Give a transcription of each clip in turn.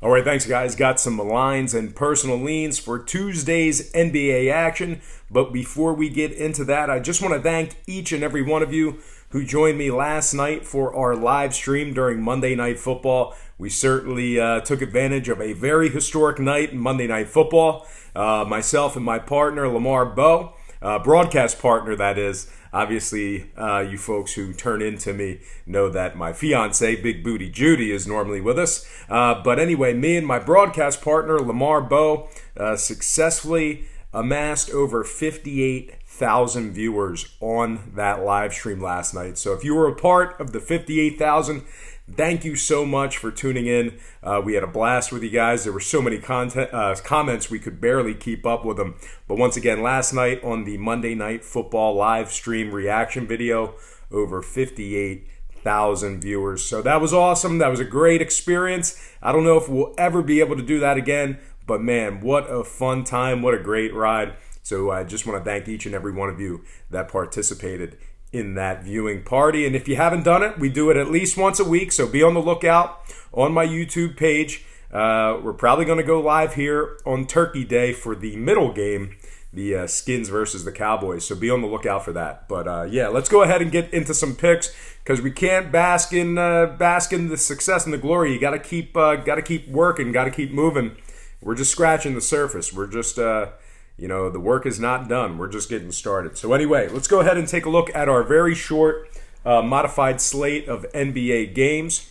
All right, thanks, guys. Got some lines and personal leans for Tuesday's NBA action. But before we get into that, I just want to thank each and every one of you who joined me last night for our live stream during Monday Night Football. We certainly took advantage of a very historic night in Monday Night Football. Myself and my partner, Lamar Bowe, broadcast partner, that is. Obviously, you folks who turn into me know that my fiance, Big Booty Judy, is normally with us. But anyway, me and my broadcast partner, Lamar Bowe, successfully amassed over 58,000 viewers on that live stream last night. So if you were a part of the 58,000, thank you so much for tuning in. We had a blast with you guys. There were so many comments we could barely keep up with them. But once again, last night on the Monday Night Football live stream reaction video, over 58,000 viewers. So that was awesome. That was a great experience. I don't know if we'll ever be able to do that again, but man, what a fun time. What a great ride. So I just want to thank each and every one of you that participated in that viewing party. And if you haven't done it, we do it at least once a week, so be on the lookout on my YouTube page. We're probably going to go live here on Turkey Day for the middle game, the Skins versus the Cowboys, so be on the lookout for that. But yeah, let's go ahead and get into some picks, because we can't bask in the success and the glory. You got to keep working, got to keep moving. We're just scratching the surface. We're just the work is not done. We're just getting started. So anyway, let's go ahead and take a look at our very short modified slate of NBA games,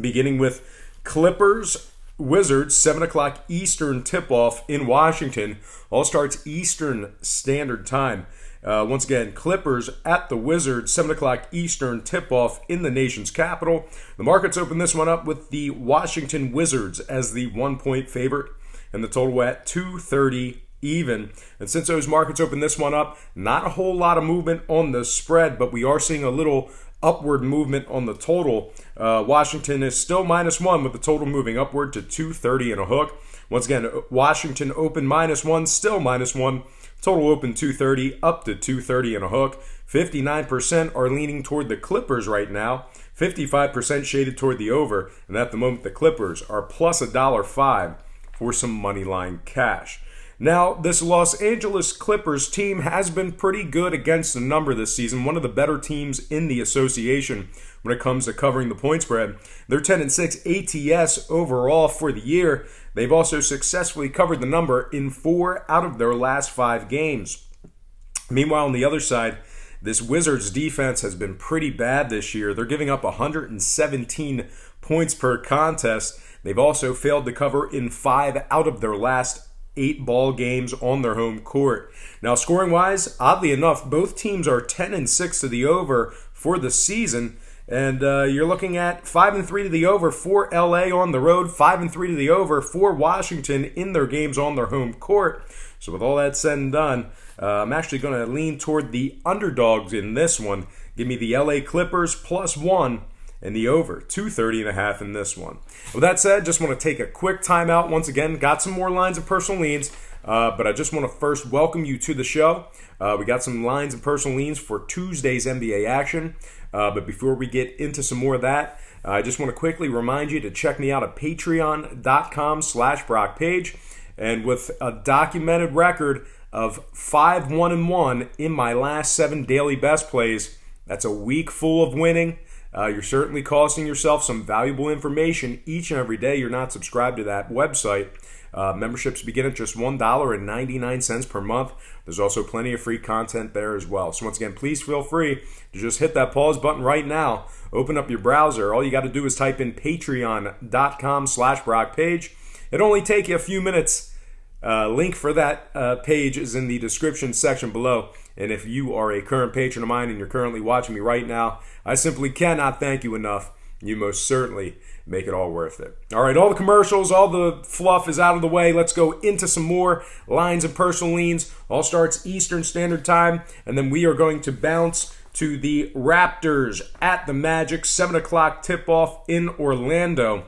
beginning with Clippers Wizards, 7 o'clock Eastern tip-off in Washington. All starts Eastern Standard Time. Once again, Clippers at the Wizards, 7 o'clock Eastern tip-off in the nation's capital. The markets open this one up with the Washington Wizards as the 1-point favorite, and the total at 230 even. And since those markets open this one up, not a whole lot of movement on the spread, but we are seeing a little upward movement on the total. Washington is still -1, with the total moving upward to 230 and a hook. Once again, Washington open -1, still -1. Total open 230, up to 230 and a hook. 59% are leaning toward the Clippers right now. 55% shaded toward the over. And at the moment, the Clippers are plus $1.05 for some money line cash. Now, this Los Angeles Clippers team has been pretty good against the number this season, one of the better teams in the association when it comes to covering the point spread. They're 10-6 ATS overall for the year. They've also successfully covered the number in 4 out of their last 5 games. Meanwhile, on the other side, this Wizards defense has been pretty bad this year. They're giving up 117 points per contest. They've also failed to cover in 5 out of their last 8 ball games on their home court. Now, scoring-wise, oddly enough, both teams are 10-6 to the over for the season, and you're looking at 5-3 to the over for LA on the road, 5-3 to the over for Washington in their games on their home court. So with all that said and done, I'm actually going to lean toward the underdogs in this one. Give me the LA Clippers +1. And the over, 230.5 in this one. With that said, just want to take a quick timeout. Once again, got some more lines of personal leans, but I just want to first welcome you to the show. We got some lines and personal leans for Tuesday's NBA action. But before we get into some more of that, I just want to quickly remind you to check me out at patreon.com/BrockPage. And with a documented record of 5-1-1 in my last 7 daily best plays, that's a week full of winning. You're certainly costing yourself some valuable information each and every day you're not subscribed to that website. Memberships begin at just $1.99 per month. There's also plenty of free content there as well. So once again, please feel free to just hit that pause button right now. Open up your browser. All you got to do is type in patreon.com/BrockPage. It'll only take you a few minutes. Link for that page is in the description section below. And if you are a current patron of mine and you're currently watching me right now, I simply cannot thank you enough. You most certainly make it all worth it. All right, all the commercials, all the fluff is out of the way. Let's go into some more lines and personal leans. All starts Eastern Standard Time, and then we are going to bounce to the Raptors at the Magic, 7 o'clock tip-off in Orlando.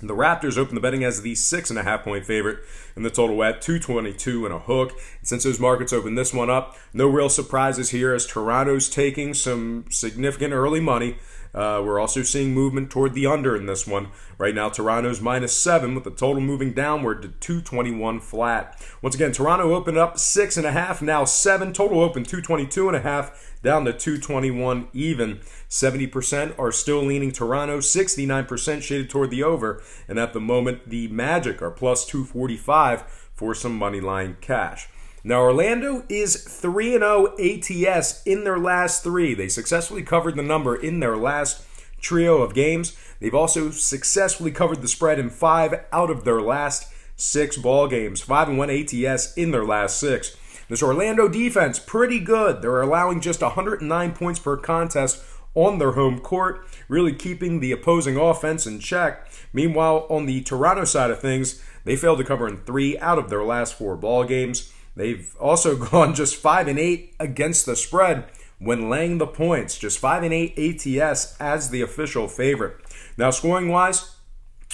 The Raptors open the betting as the 6.5-point favorite, and the total at 222 and a hook. And since those markets open this one up, no real surprises here as Toronto's taking some significant early money. We're also seeing movement toward the under in this one. Right now, Toronto's -7 with the total moving downward to 221 flat. Once again, Toronto opened up 6.5, now 7. Total open 222.5, down to 221 even. 70% are still leaning Toronto, 69% shaded toward the over. And at the moment, the Magic are plus 245 for some money line cash. Now, Orlando is 3-0 ATS in their last 3. They successfully covered the number in their last trio of games. They've also successfully covered the spread in 5 out of their last 6 ball games. 5-1 ATS in their last 6. This Orlando defense, pretty good. They're allowing just 109 points per contest on their home court, really keeping the opposing offense in check. Meanwhile, on the Toronto side of things, they failed to cover in 3 out of their last 4 ball games. They've also gone just 5-8 against the spread when laying the points. Just 5-8 ATS as the official favorite. Now, scoring-wise,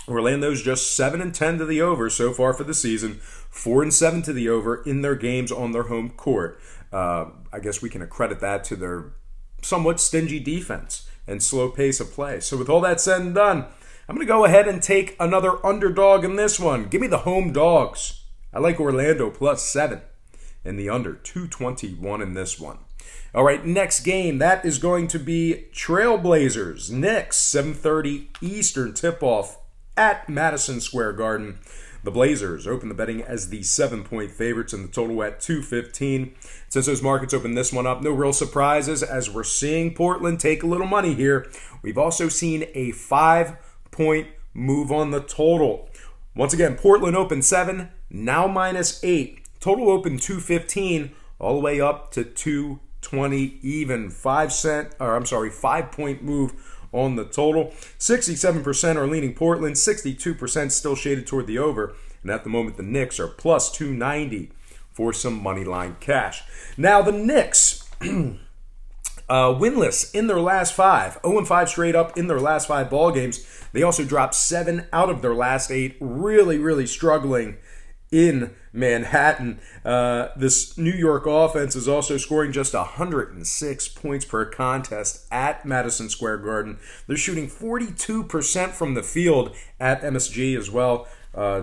Orlando's just 7-10 to the over so far for the season. 4-7 to the over in their games on their home court. I guess we can accredit that to their somewhat stingy defense and slow pace of play. So with all that said and done, I'm going to go ahead and take another underdog in this one. Give me the home dogs. I like Orlando plus 7 and the under 221 in this one. All right, next game, that is going to be Trailblazers, Knicks, 7:30 Eastern tip-off at Madison Square Garden. The Blazers open the betting as the 7-point favorites and the total at 215. Since those markets opened this one up, no real surprises as we're seeing Portland take a little money here. We've also seen a 5-point move on the total. Once again, Portland opened 7, now -8. Total open 215, all the way up to 220 even. 5-point move on the total. 67% are leaning Portland, 62% still shaded toward the over. And at the moment, the Knicks are plus 290 for some money line cash. Now, the Knicks, winless in their last 5, 0-5 straight up in their last 5 ball games. They also dropped 7 out of their last 8, really struggling in Manhattan. This New York offense is also scoring just 106 points per contest at Madison Square Garden. They're shooting 42% from the field at MSG as well.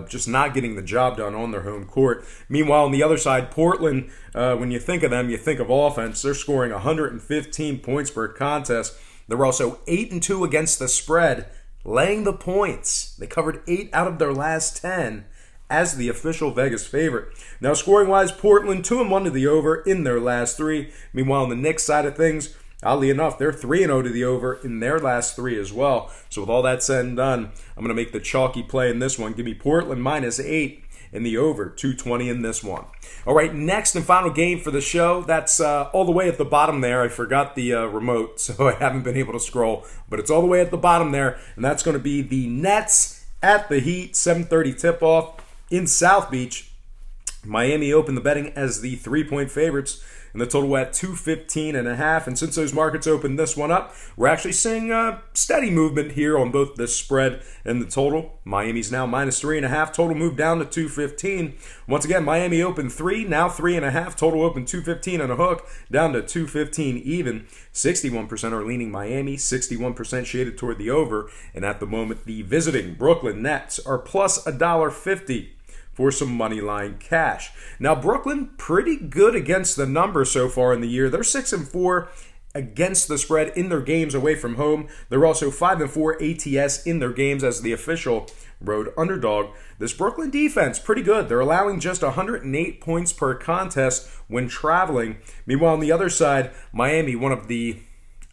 Just not getting the job done on their home court. Meanwhile, on the other side, Portland, when you think of them, you think of offense. They're scoring 115 points per contest. They're also 8-2 against the spread, laying the points. They covered 8 out of their last 10 as the official Vegas favorite. Now, scoring-wise, Portland 2-1 to the over in their last 3. Meanwhile, on the Knicks side of things, oddly enough, they're 3-0 to the over in their last 3 as well. So with all that said and done, I'm going to make the chalky play in this one. Give me Portland -8 in the over, 220 in this one. All right, next and final game for the show. That's all the way at the bottom there. I forgot the remote, so I haven't been able to scroll. But it's all the way at the bottom there, and that's going to be the Nets at the Heat, 7:30 tip-off in South Beach. Miami opened the betting as the 3-point favorites, and the total at 215.5. And since those markets opened this one up, we're actually seeing steady movement here on both the spread and the total. Miami's now -3.5. Total moved down to 215. Once again, Miami opened 3, now 3.5. Total opened 215 and a hook, down to 215 even. 61% are leaning Miami, 61% shaded toward the over. And at the moment, the visiting Brooklyn Nets are plus $1.50 for some money line cash. Now, Brooklyn, pretty good against the number so far in the year. They're 6-4 against the spread in their games away from home. They're also 5-4 ATS in their games as the official road underdog. This Brooklyn defense, pretty good. They're allowing just 108 points per contest when traveling. Meanwhile, on the other side, Miami, one of the,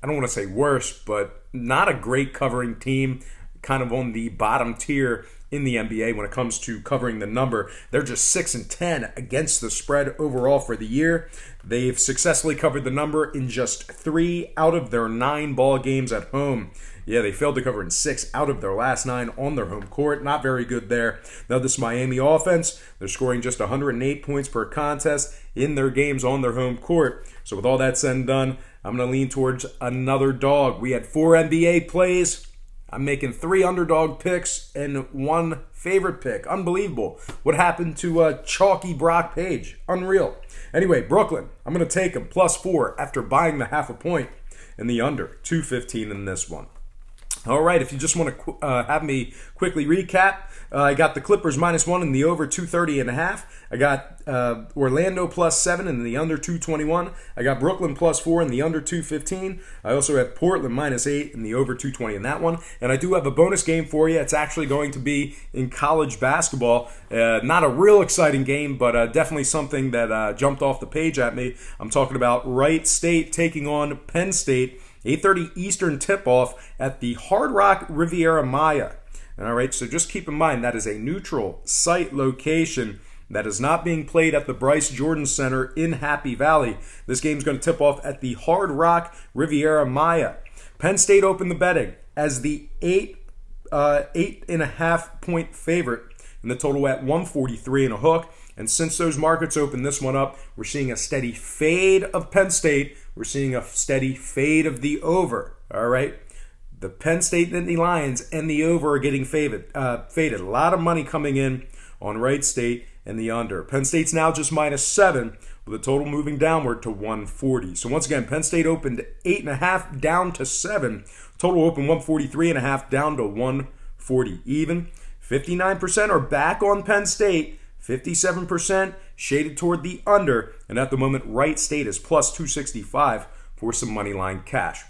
I don't want to say worst, but not a great covering team, kind of on the bottom tier in the NBA when it comes to covering the number. They're just 6-10 against the spread overall for the year. They've successfully covered the number in just 3 out of their 9 ball games at home. Yeah, they failed to cover in 6 out of their last 9 on their home court. Not very good there. Now, this Miami offense, they're scoring just 108 points per contest in their games on their home court. So with all that said and done, I'm going to lean towards another dog. We had 4 NBA plays. I'm making 3 underdog picks and 1 favorite pick. Unbelievable. What happened to chalky Brock Page? Unreal. Anyway, Brooklyn, I'm going to take them +4 after buying the 0.5 point. and the under 215 in this one. All right, if you just want to have me quickly recap, I got the Clippers -1 and the over 230.5. I got Orlando +7 and the under 221. I got Brooklyn +4 and the under 215. I also have Portland -8 and the over 220 in that one. And I do have a bonus game for you. It's actually going to be in college basketball. Not a real exciting game, but definitely something that jumped off the page at me. I'm talking about Wright State taking on Penn State. 8:30 Eastern tip-off at the Hard Rock Riviera Maya. All right, so just keep in mind that is a neutral site location that is not being played at the Bryce Jordan Center in Happy Valley. This game is going to tip off at the Hard Rock Riviera Maya. Penn State opened the betting as the 8.5 point favorite, and the total at 143 and a hook. And since those markets opened this one up, we're seeing a steady fade of Penn State. We're seeing a steady fade of the over. All right, the Penn State Nittany Lions and the over are getting faded. A lot of money coming in on Wright State and the under. Penn State's now just -7, with the total moving downward to 140. So once again, Penn State opened 8.5 down to 7. Total opened 143.5 down to 140 even. 59% are back on Penn State. 57% shaded toward the under, and at the moment, Wright State is +265 for some money line cash.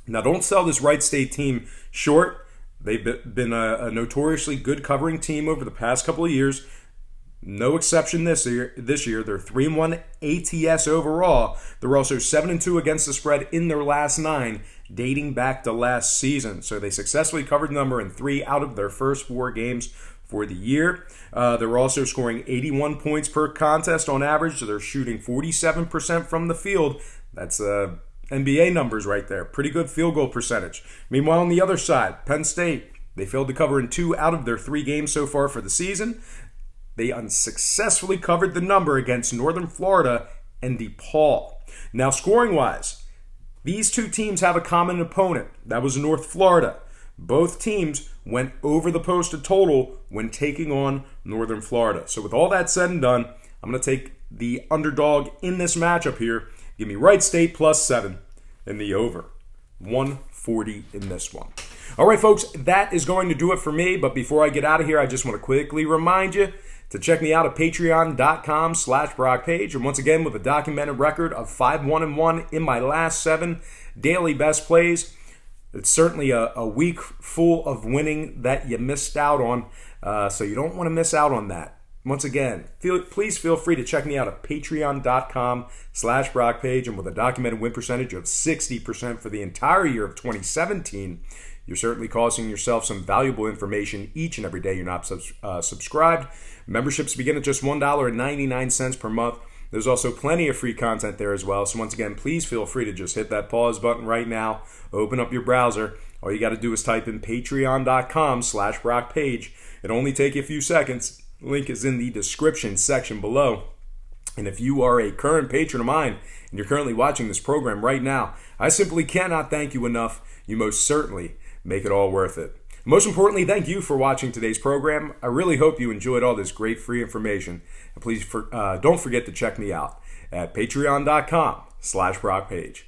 Now, don't sell this Wright State team short. They've been a notoriously good covering team over the past couple of years. No exception this year. They're 3-1 ATS overall. They're also 7-2 against the spread in their last 9, dating back to last season. So they successfully covered the number in 3 out of their first 4 games for the year. They're also scoring 81 points per contest on average, so they're shooting 47% from the field. That's NBA numbers right there. Pretty good field goal percentage. Meanwhile, on the other side, Penn State, they failed to cover in 2 out of their 3 games so far for the season. They unsuccessfully covered the number against Northern Florida and DePaul. Now, scoring-wise, these two teams have a common opponent. That was North Florida. Both teams went over the posted total when taking on Northern Florida. So with all that said and done, I'm going to take the underdog in this matchup here. Give me Wright State +7 and the over. 140 in this one. All right, folks, that is going to do it for me. But before I get out of here, I just want to quickly remind you to check me out at patreon.com/BrockPage. And once again, with a documented record of 5-1-1 in my last 7 daily best plays. It's certainly a week full of winning that you missed out on, so you don't want to miss out on that. Once again, please feel free to check me out at patreon.com/BrockPage, and with a documented win percentage of 60% for the entire year of 2017, you're certainly costing yourself some valuable information each and every day you're not subscribed. Memberships begin at just $1.99 per month. There's also plenty of free content there as well. So once again, please feel free to just hit that pause button right now. Open up your browser. All you got to do is type in patreon.com/BrockPage. It'll only take you a few seconds. Link is in the description section below. And if you are a current patron of mine and you're currently watching this program right now, I simply cannot thank you enough. You most certainly make it all worth it. Most importantly, thank you for watching today's program. I really hope you enjoyed all this great free information. And please don't forget to check me out at patreon.com/BrockPage.